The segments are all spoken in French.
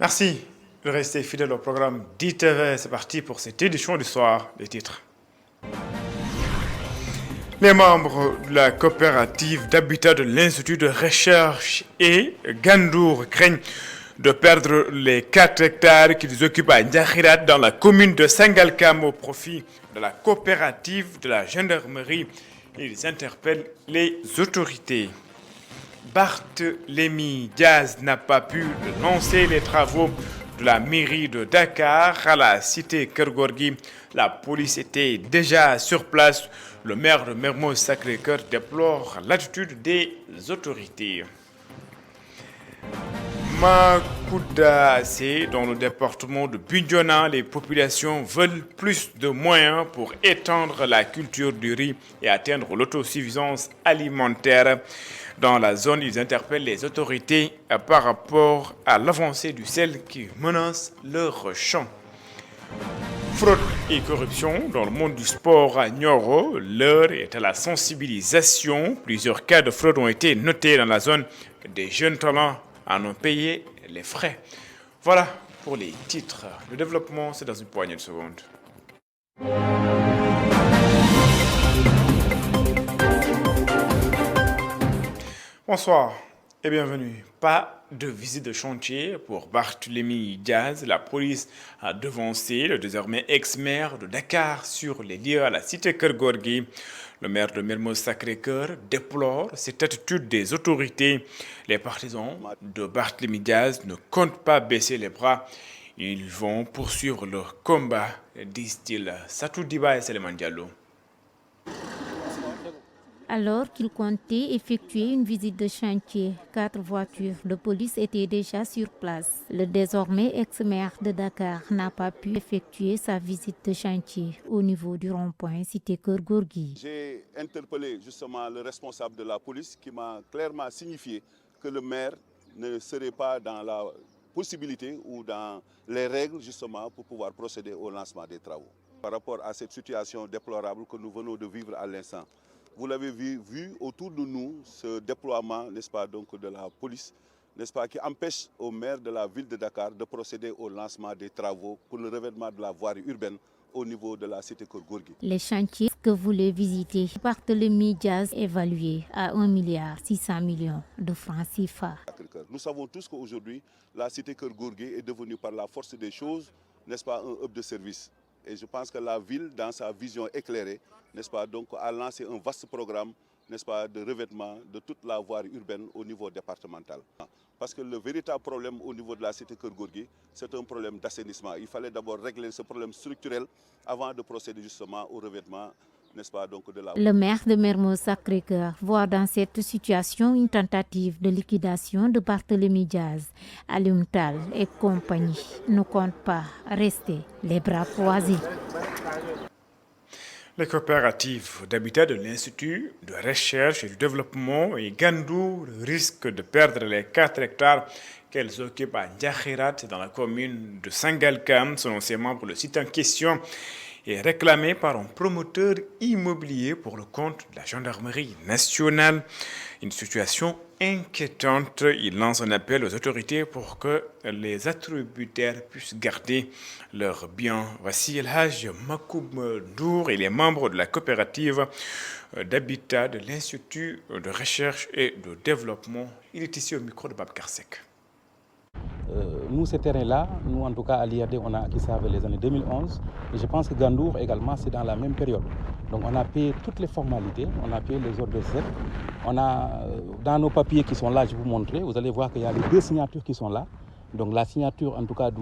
Merci de rester fidèle au programme d'ITV. C'est parti pour cette édition du soir. Les titres. Les membres de la coopérative d'habitat de l'Institut de recherche et Gandour craignent de perdre les 4 hectares qu'ils occupent à Ndiakhirat dans la commune de Sangalkam au profit de la coopérative de la gendarmerie. Ils interpellent les autorités. Barthélémy Diaz n'a pas pu lancer les travaux de la mairie de Dakar à la cité Keur-Gorgui. La police était déjà sur place. Le maire de Mermoz Sacré-Cœur déplore l'attitude des autorités. Makouda, c'est dans le département de Bignona, les populations veulent plus de moyens pour étendre la culture du riz et atteindre l'autosuffisance alimentaire. Dans la zone, ils interpellent les autorités par rapport à l'avancée du sel qui menace leur champ. Fraude et corruption dans le monde du sport à Nioro, l'heure est à la sensibilisation. Plusieurs cas de fraude ont été notés dans la zone. Des jeunes talents en ont payé les frais. Voilà pour les titres. Le développement, c'est dans une poignée de secondes. Bonsoir et bienvenue. Pas de visite de chantier pour Barthélémy Diaz. La police a devancé le désormais ex-maire de Dakar sur les lieux à la cité Keur-Gorgui. Le maire de Mermoz Sacré-Cœur déplore cette attitude des autorités. Les partisans de Barthélémy Diaz ne comptent pas baisser les bras. Ils vont poursuivre leur combat, disent-ils. Satou Diba et Seleman Diallo. Alors qu'il comptait effectuer une visite de chantier, 4 voitures de police étaient déjà sur place. Le désormais ex-maire de Dakar n'a pas pu effectuer sa visite de chantier au niveau du rond-point cité Keur-Gorgui. J'ai interpellé justement le responsable de la police qui m'a clairement signifié que le maire ne serait pas dans la possibilité ou dans les règles justement pour pouvoir procéder au lancement des travaux. Par rapport à cette situation déplorable que nous venons de vivre à l'instant, vous l'avez vu autour de nous ce déploiement, n'est-ce pas, donc de la police, n'est-ce pas, qui empêche au maire de la ville de Dakar de procéder au lancement des travaux pour le revêtement de la voirie urbaine au niveau de la cité Keur-Gorgui. Les chantiers que vous les visitez, Barthélémy Diaz évalué à 1,6 milliard de francs CFA. Nous savons tous qu'aujourd'hui, la cité Keur-Gorgui est devenue par la force des choses, n'est-ce pas, un hub de service. Et je pense que la ville, dans sa vision éclairée, n'est-ce pas, donc a lancé un vaste programme, n'est-ce pas, de revêtement de toute la voirie urbaine au niveau départemental. Parce que le véritable problème au niveau de la cité Keur-Gorgui, c'est un problème d'assainissement. Il fallait d'abord régler ce problème structurel avant de procéder justement au revêtement, n'est-ce pas, donc de la... Le maire de Mermoz Sacré-Cœur voit dans cette situation une tentative de liquidation de Barthélémy Diaz. Alioune Tall et compagnie ne comptent pas rester les bras croisés. Les coopératives d'habitat de l'Institut de recherche et du développement et Gandour risquent de perdre les 4 hectares qu'elles occupent à Ndiakhirat dans la commune de Sangalkam. Selon ses membres, le site en question est réclamé par un promoteur immobilier pour le compte de la gendarmerie nationale. Une situation inquiétante. Il lance un appel aux autorités pour que les attributaires puissent garder leurs biens. Voici El Haj Makoub Dour et les membres de la coopérative d'habitat de l'Institut de recherche et de développement. Il est ici au micro de Bab Karsek. Nous, ces terrains-là, nous en tout cas à l'IRD, on a acquis ça vers les années 2011. Et je pense que Gandour également, c'est dans la même période. Donc on a payé toutes les formalités, on a payé les ordres de Z. On a, dans nos papiers qui sont là, je vais vous montrer, vous allez voir qu'il y a les 2 signatures qui sont là. Donc la signature en tout cas du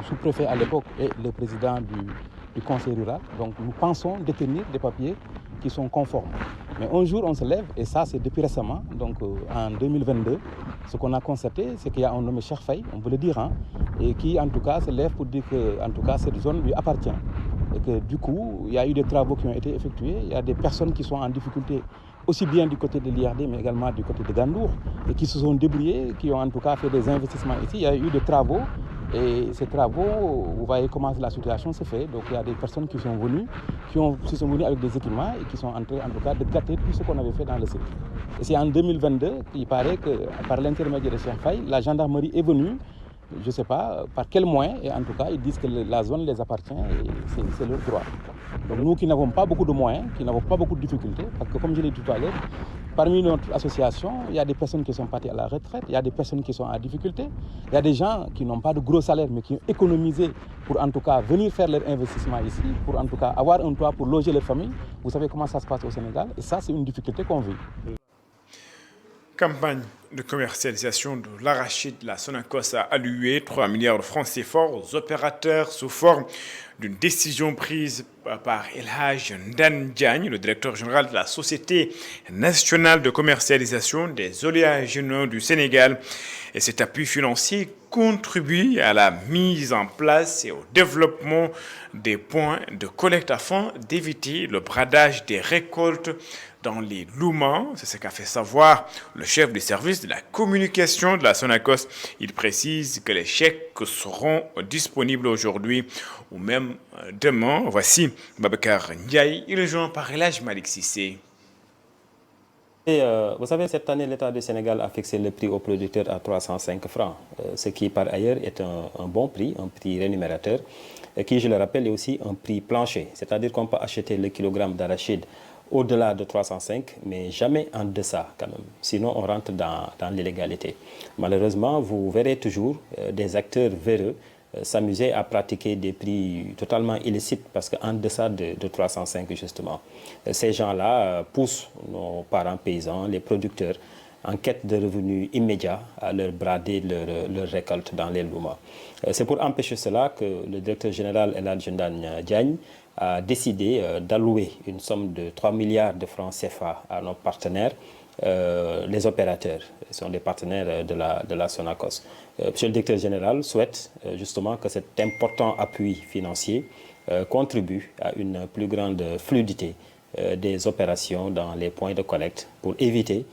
sous-préfet à l'époque et le président du conseil rural. Donc nous pensons détenir des papiers qui sont conformes. Mais un jour on se lève, et ça c'est depuis récemment, donc en 2022, ce qu'on a constaté, c'est qu'il y a un nommé Cheikh Faye, on peut le dire, hein, et qui en tout cas se lève pour dire que en tout cas, cette zone lui appartient. Et que du coup, il y a eu des travaux qui ont été effectués, il y a des personnes qui sont en difficulté, aussi bien du côté de l'IRD, mais également du côté de Gandour, et qui se sont débrouillés, qui ont en tout cas fait des investissements ici. Il y a eu des travaux, et ces travaux, vous voyez comment la situation se fait. Donc il y a des personnes qui sont venues, qui sont venues avec des équipements et qui sont en train en tout cas de gâter tout ce qu'on avait fait dans le site. Et c'est en 2022 qu'il paraît que par l'intermédiaire de Cheikh Faye, la gendarmerie est venue je ne sais pas par quels moyens, et en tout cas, ils disent que la zone les appartient et c'est leur droit. Donc nous qui n'avons pas beaucoup de moyens, qui n'avons pas beaucoup de difficultés, parce que comme je l'ai dit tout à l'heure, parmi notre association, il y a des personnes qui sont parties à la retraite, il y a des personnes qui sont en difficulté, il y a des gens qui n'ont pas de gros salaires, mais qui ont économisé pour en tout cas venir faire leur investissement ici, pour en tout cas avoir un toit pour loger leur famille. Vous savez comment ça se passe au Sénégal, et ça c'est une difficulté qu'on vit. Campagne de commercialisation de l'arachide, la Sonacos a alloué 3 milliards de francs CFA aux opérateurs sous forme d'une décision prise par El Hadj Ndane Diagne, le directeur général de la Société nationale de commercialisation des oléagineux du Sénégal. Et cet appui financier contribue à la mise en place et au développement des points de collecte afin d'éviter le bradage des récoltes dans les Loumans. C'est ce qu'a fait savoir le chef du service de la communication de la Sonacos. Il précise que les chèques seront disponibles aujourd'hui ou même demain. Voici Babacar Ndiaye, il est rejoint par El Hadj Malick Cissé. Vous savez, cette année, l'État du Sénégal a fixé le prix aux producteurs à 305 francs, ce qui par ailleurs est un bon prix, un prix rémunérateur, qui, je le rappelle, est aussi un prix plancher. C'est-à-dire qu'on peut acheter le kilogramme d'arachide au-delà de 305, mais jamais en deçà quand même. Sinon, on rentre dans l'illégalité. Malheureusement, vous verrez toujours des acteurs véreux s'amuser à pratiquer des prix totalement illicites parce qu'en deçà de 305 justement, ces gens-là poussent nos parents paysans, les producteurs, en quête de revenus immédiats à leur brader leur récolte dans les Loumans. C'est pour empêcher cela que le directeur général El Hadj Ndane Diagne a décidé d'allouer une somme de 3 milliards de francs CFA à nos partenaires, les opérateurs, ce sont des partenaires de la Sonacos. Monsieur le directeur général souhaite justement que cet important appui financier contribue à une plus grande fluidité des opérations dans les points de collecte pour éviter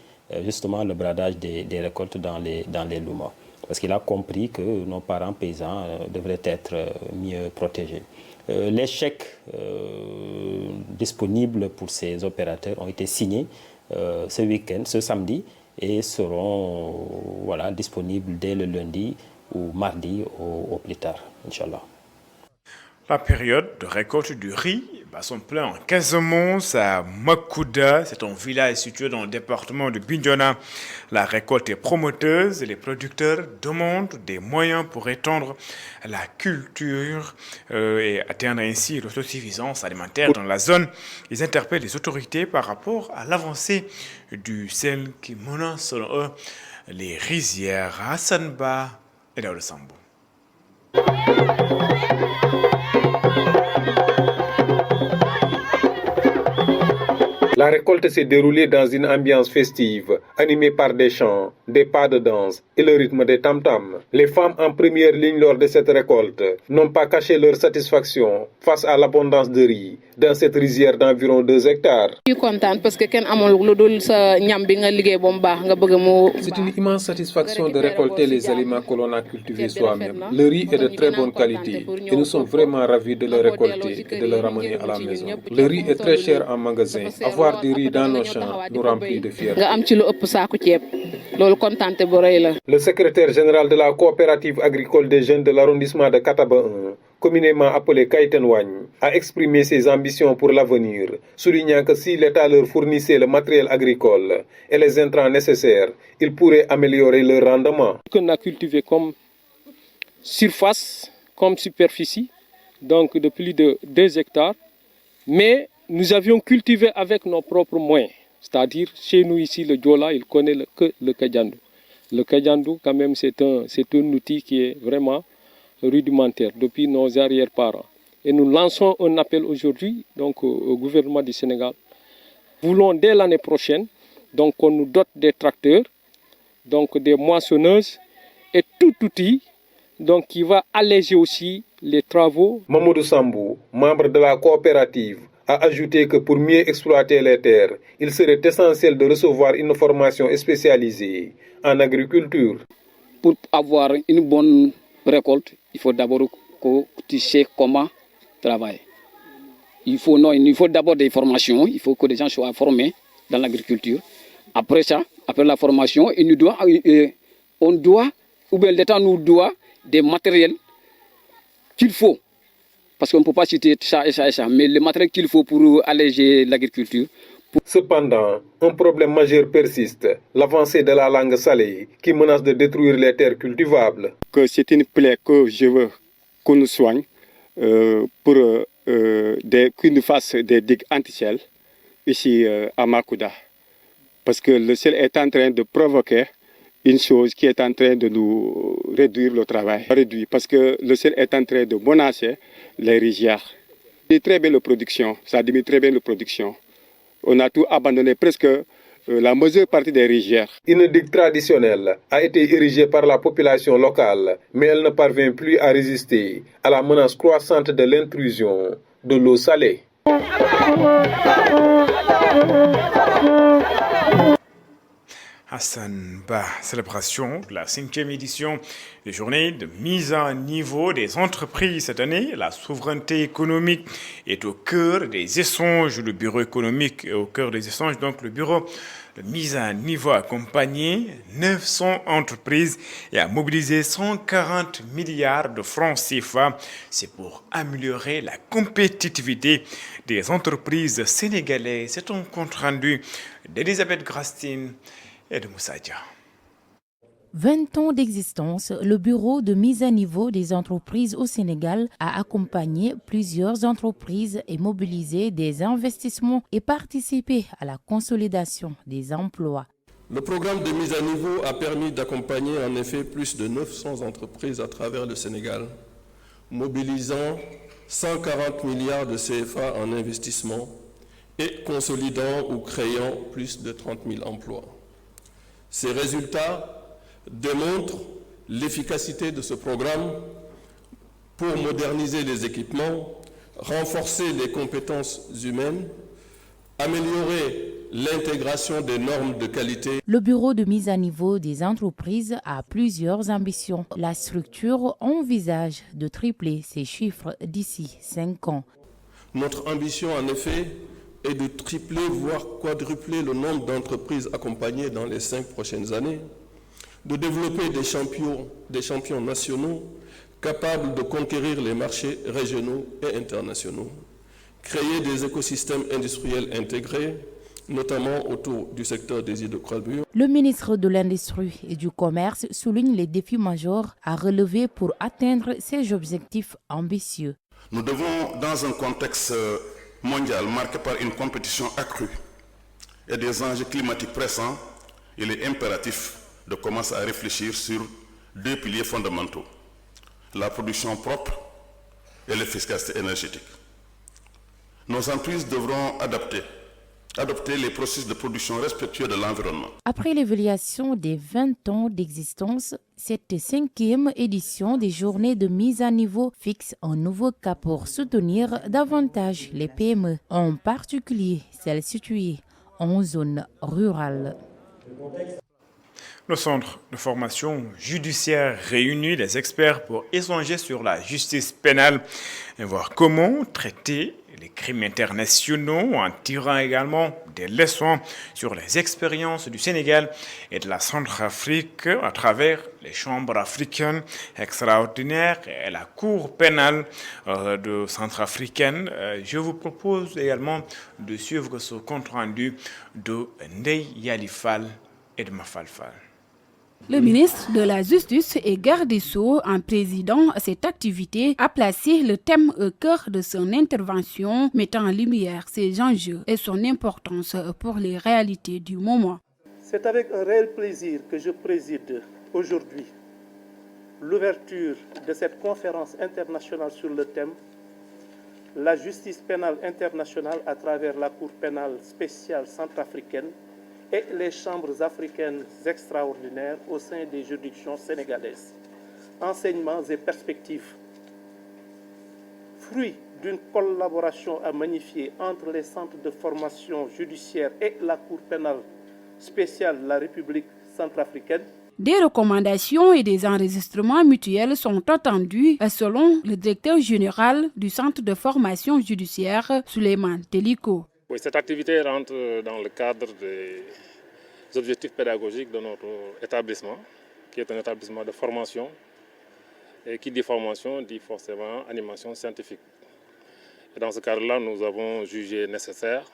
justement le bradage des récoltes dans les Loumans. Parce qu'il a compris que nos parents paysans devraient être mieux protégés. Les chèques disponibles pour ces opérateurs ont été signés ce week-end, ce samedi, et seront disponibles dès le lundi ou mardi au plus tard, Inch'Allah. La période de récolte du riz bat son plein en Casamance, à Makouda. C'est un village situé dans le département de Bignona. La récolte est promoteuse et les producteurs demandent des moyens pour étendre la culture et atteindre ainsi l'autosuffisance alimentaire dans la zone. Ils interpellent les autorités par rapport à l'avancée du sel qui menace, selon eux, les rizières. Hassan Ba et Daouda Sambo. La récolte s'est déroulée dans une ambiance festive, animée par des chants, des pas de danse et le rythme des tam-tams. Les femmes en première ligne lors de cette récolte n'ont pas caché leur satisfaction face à l'abondance de riz dans cette rizière d'environ 2 hectares. C'est une immense satisfaction de récolter les aliments que l'on a cultivés soi-même. Le riz est de très bonne qualité et nous sommes vraiment ravis de le récolter et de le ramener à la maison. Le riz est très cher en magasin. Avoir du riz dans nos champs nous remplit de fierté. Le secrétaire général de la coopérative agricole des jeunes de l'arrondissement de Kataba 1, communément appelé Kaiten Wagne, a exprimé ses ambitions pour l'avenir, soulignant que si l'État leur fournissait le matériel agricole et les intrants nécessaires, ils pourraient améliorer leur rendement. On a cultivé comme surface, comme superficie, donc de plus de 2 hectares, mais nous avions cultivé avec nos propres moyens. C'est-à-dire, chez nous ici, le Diola, il connaît que le Kajandou. Le Kajandou, quand même, c'est un outil qui est vraiment rudimentaire depuis nos arrière-parents. Et nous lançons un appel aujourd'hui donc, au gouvernement du Sénégal. Nous voulons dès l'année prochaine donc, qu'on nous dote des tracteurs, donc des moissonneuses et tout outil donc, qui va alléger aussi les travaux. Mamoudou Sambou, membre de la coopérative, a ajouté que pour mieux exploiter les terres, il serait essentiel de recevoir une formation spécialisée en agriculture. Pour avoir une bonne récolte, il faut d'abord que tu sais comment travailler. Il faut d'abord des formations, il faut que les gens soient formés dans l'agriculture. Après ça, après la formation, l'État nous doit des matériels qu'il faut. Parce qu'on ne peut pas citer ça et ça et ça, mais le matériel qu'il faut pour alléger l'agriculture. Cependant, un problème majeur persiste, l'avancée de la langue salée qui menace de détruire les terres cultivables. C'est une plaie que je veux qu'on nous soigne pour qu'on nous fasse des digues anti-sel ici à Makuda. Parce que le sel est en train de provoquer une chose qui est en train de nous réduire le travail. Parce que le sel est en train de menacer les rizières. C'est très bien la production, ça diminue très bien la production. On a tout abandonné, presque la majeure partie des rizières. Une digue traditionnelle a été érigée par la population locale, mais elle ne parvient plus à résister à la menace croissante de l'intrusion de l'eau salée. Hassan Ba, célébration de la 5e édition des journées de mise à niveau des entreprises cette année. La souveraineté économique est au cœur des échanges. Le bureau économique est au cœur des échanges. Donc le bureau de mise à niveau a accompagné 900 entreprises et a mobilisé 140 milliards de francs CFA. C'est pour améliorer la compétitivité des entreprises sénégalaises. C'est un compte rendu d'Elisabeth Grastine et de Moussa Dia. 20 ans d'existence, le Bureau de mise à niveau des entreprises au Sénégal a accompagné plusieurs entreprises et mobilisé des investissements et participé à la consolidation des emplois. Le programme de mise à niveau a permis d'accompagner en effet plus de 900 entreprises à travers le Sénégal, mobilisant 140 milliards de CFA en investissement et consolidant ou créant plus de 30 000 emplois. Ces résultats démontrent l'efficacité de ce programme pour moderniser les équipements, renforcer les compétences humaines, améliorer l'intégration des normes de qualité. Le Bureau de mise à niveau des entreprises a plusieurs ambitions. La structure envisage de tripler ces chiffres d'ici 5 ans. Notre ambition, en effet, est de tripler, voire quadrupler le nombre d'entreprises accompagnées dans les 5 prochaines années, de développer des champions nationaux capables de conquérir les marchés régionaux et internationaux, créer des écosystèmes industriels intégrés, notamment autour du secteur des hydrocarbures. Le ministre de l'Industrie et du Commerce souligne les défis majeurs à relever pour atteindre ces objectifs ambitieux. Nous devons, dans un contexte mondial marqué par une compétition accrue et des enjeux climatiques pressants, il est impératif de commencer à réfléchir sur 2 piliers fondamentaux, la production propre et l'efficacité énergétique. Nos entreprises devront adopter les processus de production respectueux de l'environnement. Après l'évaluation des 20 ans d'existence, cette 5e édition des journées de mise à niveau fixe un nouveau cap pour soutenir davantage les PME, en particulier celles situées en zone rurale. Le centre de formation judiciaire réunit les experts pour échanger sur la justice pénale et voir comment traiter les crimes internationaux en tirant également des leçons sur les expériences du Sénégal et de la Centrafrique à travers les chambres africaines extraordinaires et la Cour pénale de centrafricaine. Je vous propose également de suivre ce compte rendu de Ndeye Yalifal et de Mafal Fall. Le ministre de la Justice et garde des Sceaux, en présidant cette activité, a placé le thème au cœur de son intervention, mettant en lumière ses enjeux et son importance pour les réalités du moment. C'est avec un réel plaisir que je préside aujourd'hui l'ouverture de cette conférence internationale sur le thème « La justice pénale internationale à travers la Cour pénale spéciale centrafricaine » et les chambres africaines extraordinaires au sein des juridictions sénégalaises. Enseignements et perspectives. Fruit d'une collaboration à magnifier entre les centres de formation judiciaire et la Cour pénale spéciale de la République centrafricaine. Des recommandations et des enregistrements mutuels sont attendus selon le directeur général du centre de formation judiciaire, Souleymane Teliko. Oui, cette activité rentre dans le cadre des objectifs pédagogiques de notre établissement, qui est un établissement de formation Et qui dit formation dit forcément animation scientifique. Et dans ce cadre-là, nous avons jugé nécessaire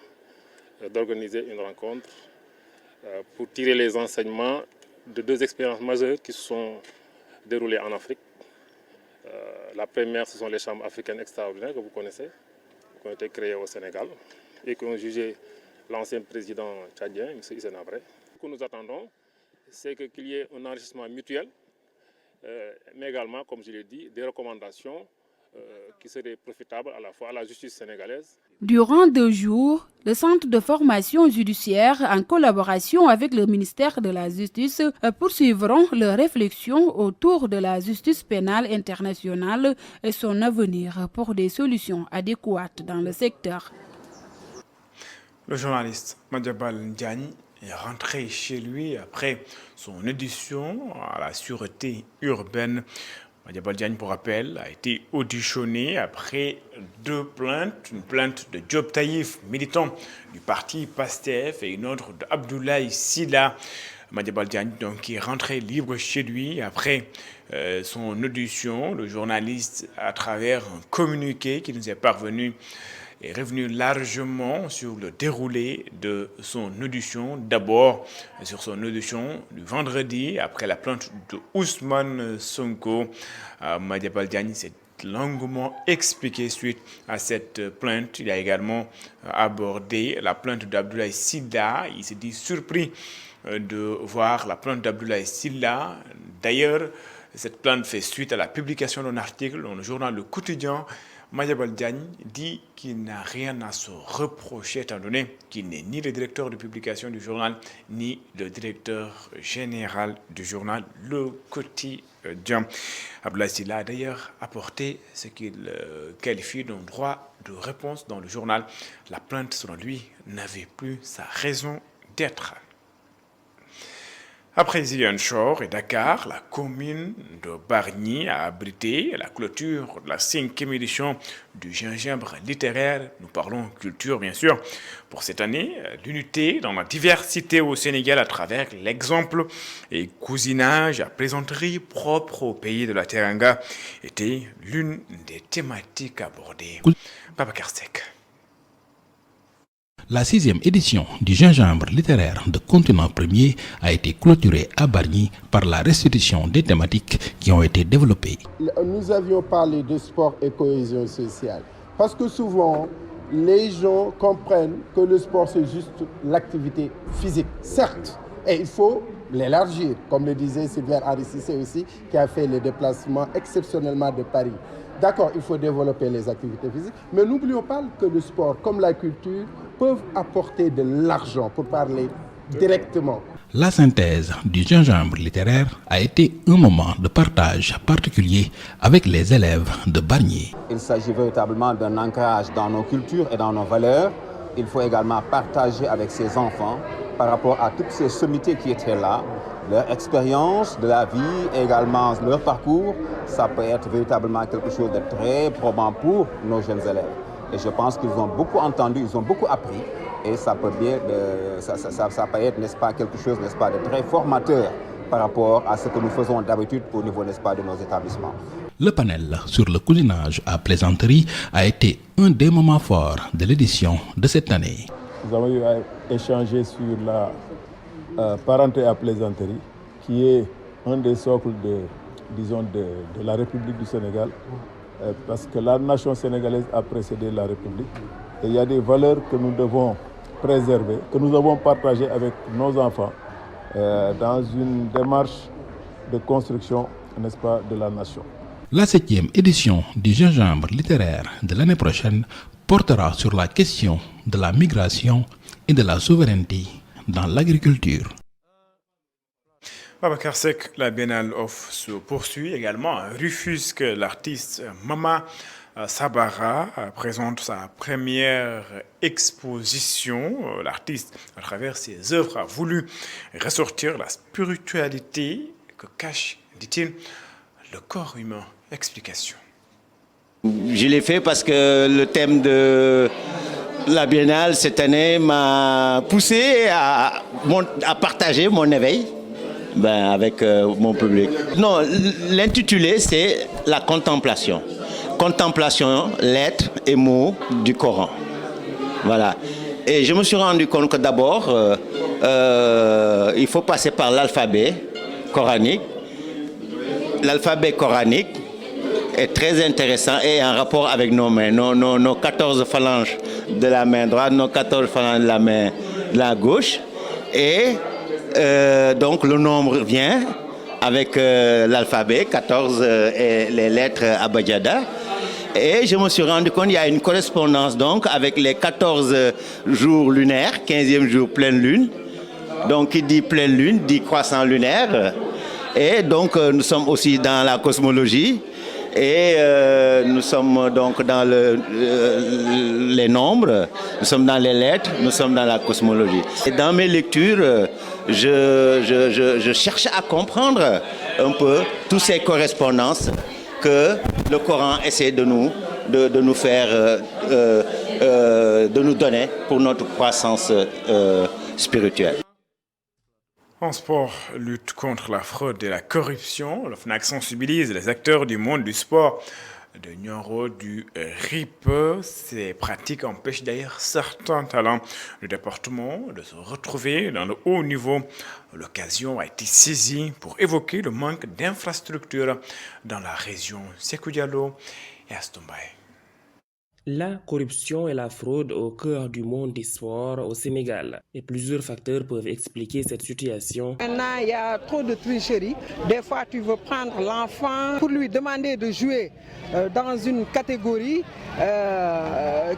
d'organiser une rencontre pour tirer les enseignements de deux expériences majeures qui se sont déroulées en Afrique. La première, ce sont les chambres africaines extraordinaires que vous connaissez, qui ont été créées au Sénégal et qui ont jugé l'ancien président tchadien, M. Hissène Habré. Ce que nous attendons, c'est qu'il y ait un enrichissement mutuel, mais également, comme je l'ai dit, des recommandations qui seraient profitables à la fois à la justice sénégalaise. Durant 2 jours, le Centre de formation judiciaire, en collaboration avec le ministère de la Justice, poursuivront leurs réflexions autour de la justice pénale internationale et son avenir pour des solutions adéquates dans le secteur. Le journaliste Madiambal Diagne est rentré chez lui après son audition à la sûreté urbaine. Madiambal Diagne, pour rappel, a été auditionné après 2 plaintes. Une plainte de Diop Taïf, militant du parti PASTEF, et une autre d'Abdoulaye Sylla. Madiambal Diagne, donc, qui est rentré libre chez lui après son audition. Le journaliste, à travers un communiqué qui nous est parvenu, est revenu largement sur le déroulé de son audition. D'abord, sur son audition du vendredi, après la plainte de Ousmane Sonko. Madiambal Diagne s'est longuement expliqué suite à cette plainte. Il a également abordé la plainte d'Abdoulaye Sylla. Il s'est dit surpris de voir la plainte d'Abdoulaye Sylla. D'ailleurs, cette plainte fait suite à la publication d'un article dans le journal Le Quotidien. Madiambal Diagne dit qu'il n'a rien à se reprocher étant donné qu'il n'est ni le directeur de publication du journal ni le directeur général du journal Le Quotidien. Abdoulaye Sylla a d'ailleurs apporté ce qu'il qualifie d'un droit de réponse dans le journal. La plainte, selon lui, n'avait plus sa raison d'être. Après Ziguinchor et Dakar, la commune de Bargny a abrité la clôture de la 5e édition du gingembre littéraire. Nous parlons culture, bien sûr. Pour cette année, l'unité dans la diversité au Sénégal à travers l'exemple et cousinage à plaisanterie propre au pays de la Teranga était l'une des thématiques abordées. Babacar Seck. La 6e édition du gingembre littéraire de Continent Premier a été clôturée à Bargny par la restitution des thématiques qui ont été développées. Nous avions parlé de sport et cohésion sociale parce que souvent les gens comprennent que le sport c'est juste l'activité physique. Certes, et il faut l'élargir, comme le disait Sylvain Aristissé aussi, qui a fait le déplacement exceptionnellement de Paris. D'accord, il faut développer les activités physiques, mais n'oublions pas que le sport, comme la culture, peuvent apporter de l'argent, pour parler directement. La synthèse du gingembre littéraire a été un moment de partage particulier avec les élèves de Bargny. Il s'agit véritablement d'un ancrage dans nos cultures et dans nos valeurs. Il faut également partager avec ces enfants par rapport à toutes ces sommités qui étaient là, leur expérience de la vie et également leur parcours. Ça peut être véritablement quelque chose de très probant pour nos jeunes élèves. Et je pense qu'ils ont beaucoup entendu, ils ont beaucoup appris. Et ça peut bien, ça peut être, n'est-ce pas, quelque chose, n'est-ce pas, de très formateur par rapport à ce que nous faisons d'habitude au niveau, n'est-ce pas, de nos établissements. Le panel sur le cousinage à plaisanterie a été un des moments forts de l'édition de cette année. Nous avons eu à échanger sur la parenté à plaisanterie, qui est un des socles de la République du Sénégal, parce que la nation sénégalaise a précédé la République. Et il y a des valeurs que nous devons préserver, que nous avons partagées avec nos enfants dans une démarche de construction, n'est-ce pas, de la nation. La 7e édition du gingembre littéraire de l'année prochaine portera sur la question de la migration et de la souveraineté dans l'agriculture. Babacar Seck, la Biennale Off se poursuit également à Rufisque. L'artiste Mama Sabara présente sa première exposition. L'artiste, à travers ses œuvres, a voulu ressortir la spiritualité que cache, dit-il, le corps humain. Explication. Je l'ai fait parce que le thème de la Biennale cette année m'a poussé à partager mon éveil avec mon public. Non, l'intitulé c'est la contemplation. Contemplation, lettres et mots du Coran. Voilà. Et je me suis rendu compte que d'abord, il faut passer par l'alphabet coranique. L'alphabet coranique est très intéressant et en rapport avec nos mains, nos 14 phalanges de la main droite, nos 14 phalanges de la gauche. Et donc le nombre vient avec l'alphabet, 14 et les lettres abajada. Et je me suis rendu compte qu'il y a une correspondance donc avec les 14 jours lunaires, 15e jour pleine lune. Donc qui dit pleine lune dit croissant lunaire. Et donc nous sommes aussi dans la cosmologie. Et nous sommes donc dans les nombres, nous sommes dans les lettres, nous sommes dans la cosmologie. Et dans mes lectures, je cherche à comprendre un peu toutes ces correspondances que le Coran essaie de nous faire, de nous donner pour notre croissance spirituelle. En sport, lutte contre la fraude et la corruption, le FNAC sensibilise les acteurs du monde du sport de Nioro, du RIP. Ces pratiques empêchent d'ailleurs certains talents du département de se retrouver dans le haut niveau. L'occasion a été saisie pour évoquer le manque d'infrastructures dans la région. Sekou Diallo et Astombaye. La corruption et la fraude au cœur du monde du sport au Sénégal. Et plusieurs facteurs peuvent expliquer cette situation. Maintenant, il y a trop de tricherie. Des fois, tu veux prendre l'enfant pour lui demander de jouer dans une catégorie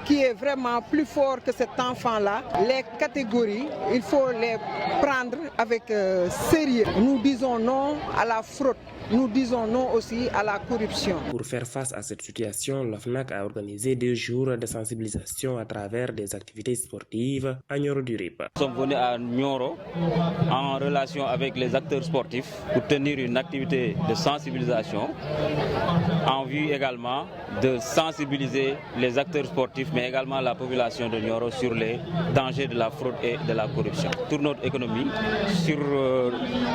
qui est vraiment plus fort que cet enfant-là. Les catégories, il faut les prendre avec sérieux. Nous disons non à la fraude. Nous disons non aussi à la corruption. Pour faire face à cette situation, la FNAC a organisé 2 jours de sensibilisation à travers des activités sportives à Nioro du RIP. Nous sommes venus à Nioro en relation avec les acteurs sportifs pour tenir une activité de sensibilisation en vue également de sensibiliser les acteurs sportifs mais également la population de Nioro sur les dangers de la fraude et de la corruption, sur notre économie, sur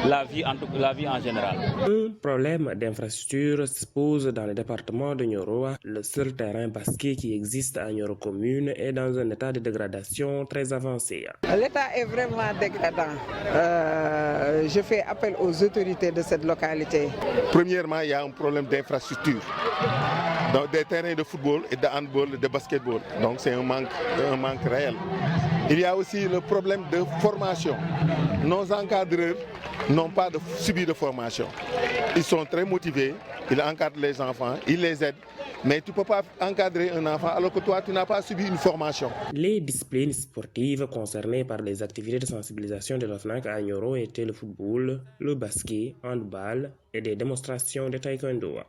la vie en général. Un problème d'infrastructure se pose dans le département de Nioro. Le seul terrain basket qui existe à Nioro commune est dans un état de dégradation très avancé. L'état est vraiment dégradant. Je fais appel aux autorités de cette localité. Premièrement, il y a un problème d'infrastructure. Donc, des terrains de football et de handball et de basketball. Donc c'est un manque réel. Il y a aussi le problème de formation. Nos encadreurs n'ont pas subi de formation. Ils sont très motivés, ils encadrent les enfants, ils les aident. Mais tu ne peux pas encadrer un enfant alors que toi, tu n'as pas subi une formation. Les disciplines sportives concernées par les activités de sensibilisation de la FNAC à Nioro étaient le football, le basket, handball et des démonstrations de taekwondo.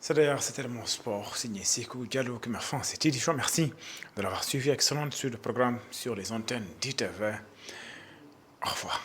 C'est d'ailleurs, c'était mon sport, signé Sekou Diallo qui m'a fait cette édition. Merci de l'avoir suivi. Excellente suite de programme sur les antennes d'ITV. Au revoir.